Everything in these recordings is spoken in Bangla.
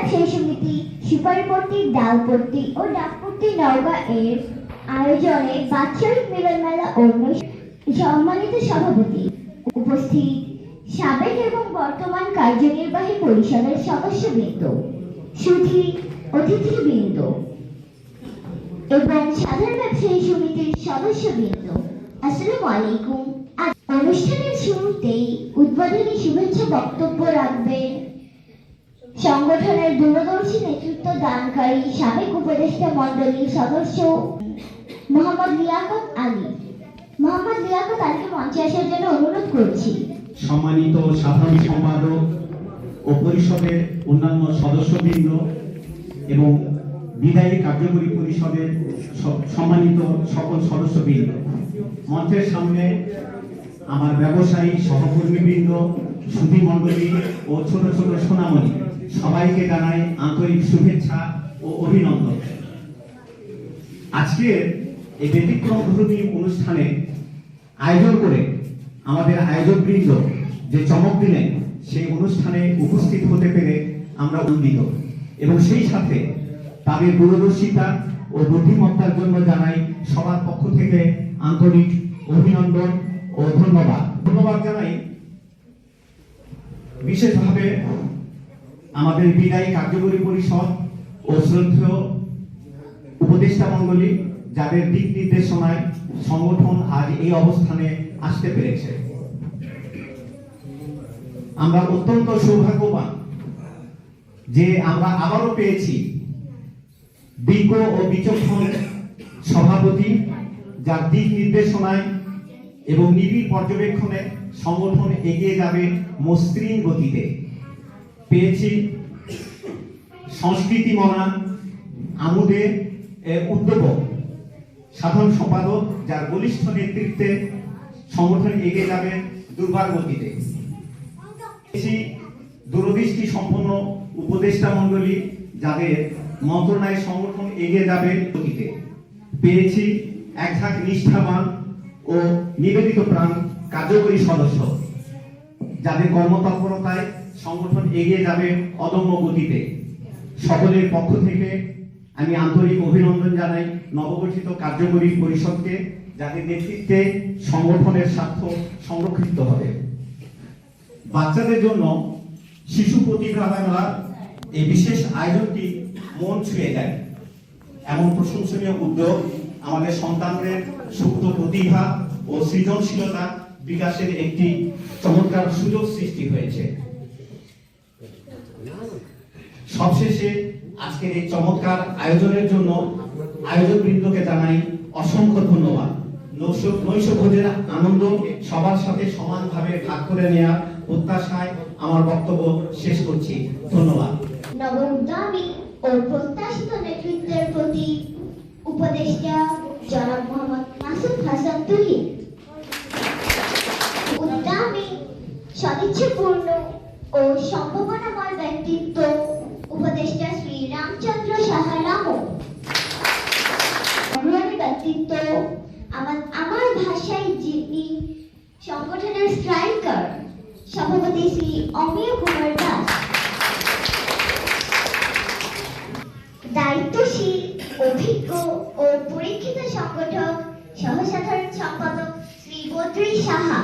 ব্যবসায়ী সমিতি, সুপারিপট্টি, ডালপট্টি ও ডাকপট্টি নওগাঁ এর আয়োজনে বাৎসরিক মিলন মেলা সম্মানিত সভাপতি, উপস্থিত সাবেক এবং বর্তমান কার্যনির্বাহী পরিষদের সদস্যবৃন্দ, সুধী অতিথিবৃন্দ এবং সাধারণ ব্যবসায়ী সমিতির সদস্যবৃন্দ, আসসালামু আলাইকুম। অনুষ্ঠানের শুরুতেই উদ্বোধনী শুভেচ্ছা বক্তব্য রাখবেন সংগঠনের দূরদর্শী নেতৃত্ব দানকারী সাবেক উপদেষ্টা মণ্ডলীর সদস্য মোহাম্মদ লিয়াকত আলী। মোহাম্মদ লিয়াকত আলীকে মঞ্চে আসার জন্য অনুরোধ করছি। সম্মানিত সাধারণ সম্পাদক ও পরিষদের অন্যান্য সদস্যবৃন্দ এবং বিদায়ী কার্যকরী পরিষদের সম্মানিত সকল সদস্যবৃন্দ, মঞ্চের সামনে আমার ব্যবসায়ী সহকর্মীবৃন্দ, সুধী মণ্ডলী ও ছোট ছোট সোনামণি, সবাইকে জানাই আন্তরিক শুভেচ্ছা ও অভিনন্দন। আজকের এই ব্যতিক্রমধর্মী অনুষ্ঠানে আয়োজন করে আমাদের আয়োজকবৃন্দ যে চমক দিলেন, সেই অনুষ্ঠানে উপস্থিত হতে পেরে আমরা আনন্দিত এবং সেই সাথে তাদের দূরদর্শিতা ও বুদ্ধিমত্তার জন্য জানাই সবার পক্ষ থেকে আন্তরিক অভিনন্দন ও ধন্যবাদ। ধন্যবাদ জানাই বিশেষভাবে আমাদের বিদায়ী কার্যকরী পরিষদ ও শ্রদ্ধেয় উপদেষ্টা মণ্ডলী, যাদের দিক নির্দেশনায় সংগঠন আজ এই অবস্থানে আসতে পেরেছে। আমরা অত্যন্ত সৌভাগ্যবান যে আমরা আবারও পেয়েছি বিজ্ঞ ও বিচক্ষণ সভাপতি, যার দিক নির্দেশনায় এবং নিবিড় পর্যবেক্ষণে সংগঠন এগিয়ে যাবে মসৃণ গতিতে। পেয়েছি সংস্কৃতি মনা আমুদে উদ্যোগক সাধারণ সম্পাদক, যার বলিষ্ঠ নেতৃত্বে সংগঠন এগিয়ে যাবে দুর্বার গতিতে। পেয়েছি দূরদৃষ্টি সম্পন্ন উপদেষ্টা মণ্ডলী, যাদের মন্ত্রণায় সংগঠন এগিয়ে যাবে গতিতে। পেয়েছি একঝাঁক নিষ্ঠাবান ও নিবেদিত প্রাণ কার্যকরী সদস্য, যাদের কর্মতৎপরতায় সংগঠন এগিয়ে যাবে অদম্য গতিতে। সকলের পক্ষ থেকে আমি আন্তরিক অভিনন্দন জানাই নবগঠিত কার্যকরী পরিষদকে, যাদের নেতৃত্বে সংগঠনের স্বার্থ সংরক্ষিত হবে। বাচ্চাদের জন্য শিশু প্রতিভা মেলার এই বিশেষ আয়োজনটি মন ছুঁয়ে যায়। এমন প্রশংসনীয় উদ্যোগ আমাদের সন্তানদের সুপ্ত প্রতিভা ও সৃজনশীলতা বিকাশের একটি চমৎকার সুযোগ সৃষ্টি হয়েছে। সবশেষে আজকের এই চমৎকার আয়োজনের জন্য আয়োজকবৃন্দকে জানাই অসংখ্য ধন্যবাদ। নৈশভোজের আনন্দ সবার সাথে সমানভাবে ভাগ করে নেওয়ার প্রত্যাশায় আমার বক্তব্য শেষ করছি। ধন্যবাদ। নবউদ্যমী ও প্রত্যাশিত নেতৃত্বের প্রতি উপদেষ্টা জনাব মোহাম্মদ মাসুদ হাসান তুহিন, উদ্যমী, সদিচ্ছাপূর্ণ ও সম্ভাবনাময় ব্যক্তিত্ব উপদেষ্টা শ্রী রামচন্দ্র সাহা রামু, অগ্রণী ব্যক্তিত্ব আমার ভাষায় যিনি সংগঠনের স্ট্রাইকার সভাপতি শ্রী অমিয় কুমার দাস, দায়িত্বশীল, অভিজ্ঞ ও পরীক্ষিত সংগঠক সহসাধারণ সম্পাদক শ্রী বদ্রী সাহা,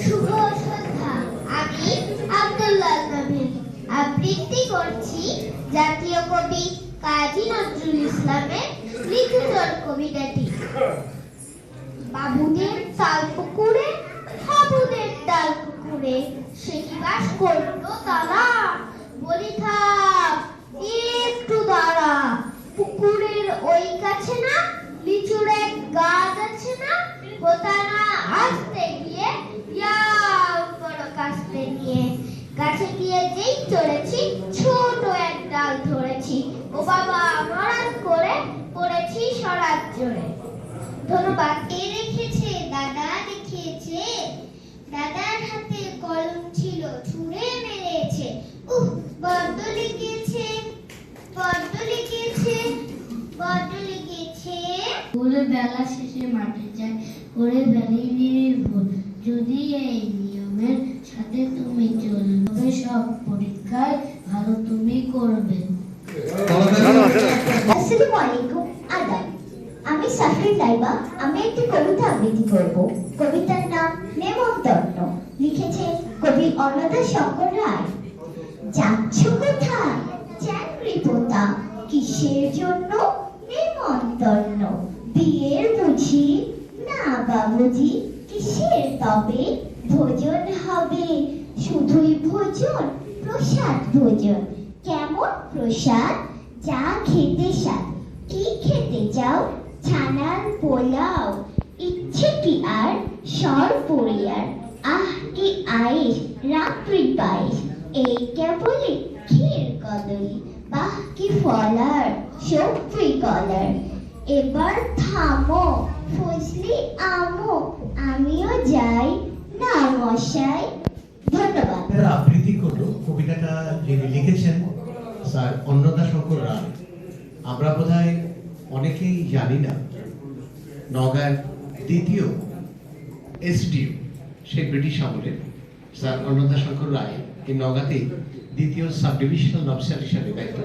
শুভ সন্ধ্যা। আমি আব্দুল্লাহ আজমির আবৃত্তি করছি জাতীয় কবি কাজী নজরুল ইসলামের লিখিত কবিতাটি। বাবুদের তাল পুকুরে হাবুদের করলো তারা, বলি থাক একটু দাঁড়া। পুকুরের ওই কাছে না লিচুর এক গাছ আছে না, হোতানা আসতে গিয়ে বড় কাস্তে নিয়ে গাছে গিয়ে যেই চড়েছি ছোট এক ডাল ধরেছি, ও বাবা মরাদ করে পড়েছি সরাত জোরে। ধন্যবাদ। কে রেখেছে? দাদা রেখেছে। দাদার হাতে কলম ছিল, ছুঁড়ে মেরেছে। বড্ড লিখেছে, বড্ড লিখেছে, বড্ড লিখেছে। ভোরে বেলা শেষে মাঠে যায়, করে বেলি নির্ভুল। যদি এই নিয়মের সাথে তুমি চলবে, সব পরীক্ষায় ভালো তুমি করবে। আসসালামু আলাইকুম, আদাব। আমি সাফরিন লাইবা। আমি একটি কবিতা আবৃত্তি করব। কবিতার নাম নেমন্তন্ন। লিখেছেন কবি অন্নদা শঙ্কর রায়। যাচ্ছ কোথায় চাকরি পোতা, কিসের জন্য? নেমন্তন্ন। বিয়ের বুঝি? না বাবুজি। কিসের তবে? ভোজন হবে, শুধুই ভোজন, প্রসাদ ভোজন। কেমন প্রসাদ? যা খেতে স্বাদ। কি খেতে চাও? ছানার পোলাও। ইচ্ছে কি আর? সর পরিয়ার। আহ কি আয়েস, রাত্রি পায়েস। এই কেবলই ক্ষীর কদলি। বাহ কি ফলার, সবজি কলার। এবার থামো, ফজলি আমো, আমিও যাই না মশাই। ধন্যবাদ। আবৃত্তি করলো কবিতাটা যিনি লিখেছেন স্যার অন্নদা শঙ্কর রায়। আমরা বোধহয় অনেকেই জানি না, নওগাঁর দ্বিতীয় এসডিও সেই ব্রিটিশ আমলের স্যার অন্নদা শঙ্কর রায় এই নওগাঁতে দ্বিতীয় সাব ডিভিশনাল অফিসার হিসাবে দায়িত্ব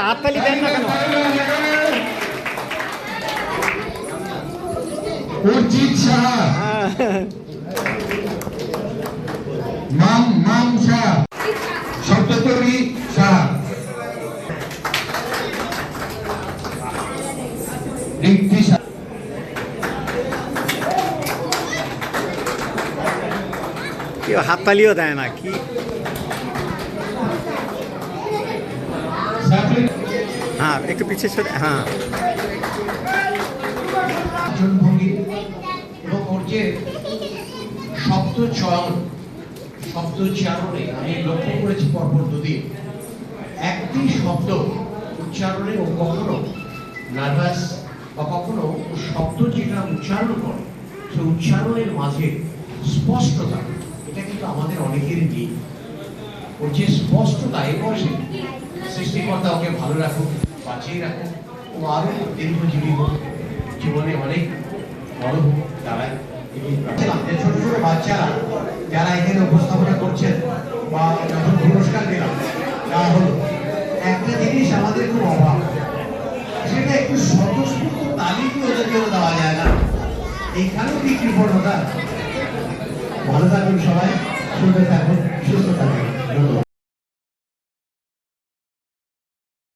হাততালি দেন না কেন? অর্জিত শাহ, মাম শাহ, শব্দকবি শাহ, রিঙ্কি শাহ। কেউ হাততালিও দেয় না কি হ্যাঁ একটু পিছিয়ে সরে হ্যাঁ ভঙ্গি এবং ওর যে শব্দ উচ্চারণে আমি লক্ষ্য করেছি পরপর দুদিন একটি শব্দ উচ্চারণে ও কখনো নার্ভাস বা কখনো শব্দ যেটা উচ্চারণ করে সে উচ্চারণের মাঝে স্পষ্টতা, এটা কিন্তু আমাদের অনেকেরই নেই। ওর যে স্পষ্টতা এই বয়সে, সৃষ্টিকর্তা ওকে ভালো রাখুক, বাঁচিয়ে রাখুক, ও আরো দীর্ঘজীবী হোক, জীবনে অনেক বড় হোক দাঁড়ায়। ছোট ছোট বাচ্চারা যারা এখানে উপস্থাপনা করছেন বা যখন পুরস্কার দিলাম দেওয়া হলো, একটা জিনিস আমাদের খুব অভাব, সেটা একটু স্বতঃস্ফূর্ত তালিম ওদেরকেও দেওয়া যায় না। এইখানেও কি কৃপণতা। ভালো থাকুন সবাই, সুন্দর থাকুন, সুস্থ থাকুন। ধন্যবাদ।